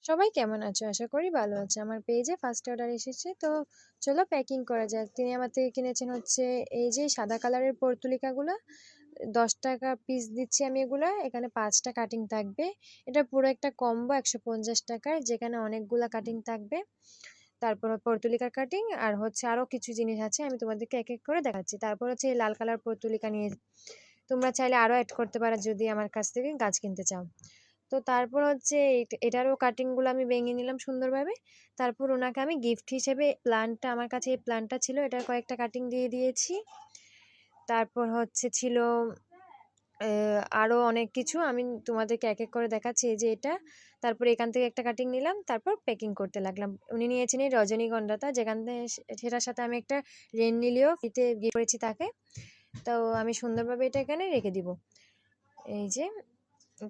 সবাই কেমন আছো? আশা করি ভালো আছো। আমার পেজে ফার্স্ট অর্ডার এসেছে, তো চলো প্যাকিং করা যাক। তিনি আমার থেকে কিনেছেন হচ্ছে এই যে সাদা কালারের পর্তুলিকাগুলো। 10 টাকা পিস দিচ্ছি আমি এগুলা। এখানে 5টা কাটিং থাকবে। এটা পুরো একটা কম্বো 150 টাকার, যেখানে অনেকগুলা কাটিং থাকবে। তারপর পর্তুলিকার কাটিং আর হচ্ছে আরো কিছু জিনিস আছে, আমি তোমাদেরকে এক এক করে দেখাচ্ছি। তারপর হচ্ছে এই লাল কালার পর্তুলিকা নিয়ে তোমরা চাইলে আরো অ্যাড করতে পারো যদি আমার কাছ থেকে গাছ কিনতে চাও। তো তারপর হচ্ছে এটারও কাটিংগুলো আমি ভেঙে নিলাম সুন্দরভাবে। তারপর ওনাকে আমি গিফট হিসেবে প্ল্যান্টটা, আমার কাছে এই প্ল্যান্টটা ছিল, এটার কয়েকটা কাটিং দিয়ে দিয়েছি। তারপর হচ্ছে ছিল আরও অনেক কিছু, আমি তোমাদেরকে এক এক করে দেখাচ্ছি। এই যে এটা, তারপর এখান থেকে একটা কাটিং নিলাম, তারপর প্যাকিং করতে লাগলাম। উনি নিয়েছেন এই রজনীগন্ধাটা, যেখান থেকে সেটার সাথে আমি একটা রেন লিলিও ফ্রিতে গিফট করেছি তাকে। তো আমি সুন্দরভাবে এটা এখানে রেখে দিব। এই যে,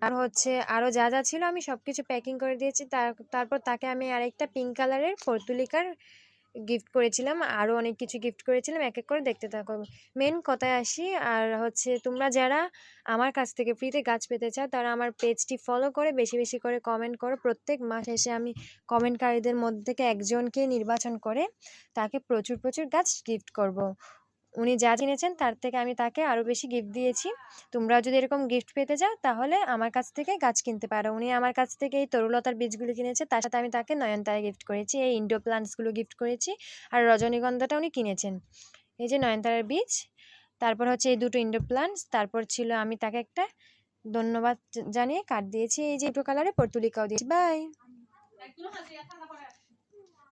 আর হচ্ছে আরও যা যা ছিল আমি সব কিছু প্যাকিং করে দিয়েছি। তারপর তাকে আমি আরেকটা পিঙ্ক কালারের পর্তুলিকার গিফট করেছিলাম, আরও অনেক কিছু গিফট করেছিলাম। এক এক করে দেখতে থাকো। মেন কথায় আসি, আর হচ্ছে তোমরা যারা আমার কাছ থেকে ফ্রিতে গাছ পেতে চাও তারা আমার পেজটি ফলো করে বেশি বেশি করে কমেন্ট করো। প্রত্যেক মাস শেষে আমি কমেন্টকারীদের মধ্যে থেকে একজনকে নির্বাচন করে তাকে প্রচুর প্রচুর গাছ গিফট করব। উনি যা কিনেছেন তার থেকে আমি তাকে আরও বেশি গিফট দিয়েছি। তোমরাও যদি এরকম গিফট পেতে চাও তাহলে আমার কাছ থেকে গাছ কিনতে পারো। উনি আমার কাছ থেকে এই তরুলতার বীজগুলো কিনেছে, তার সাথে আমি তাকে নয়নতারা গিফট করেছি, এই ইনডোর প্লান্টসগুলো গিফট করেছি। আর রজনীগন্ধাটা উনি কিনেছেন, এই যে নয়নতারার বীজ। তারপর হচ্ছে এই দুটো ইনডোর প্লান্টস। তারপর ছিল আমি তাকে একটা ধন্যবাদ জানিয়ে কার্ড দিয়েছি, এই যে দুটো কালারে পর্তুলিকাও দিয়েছি। বাই।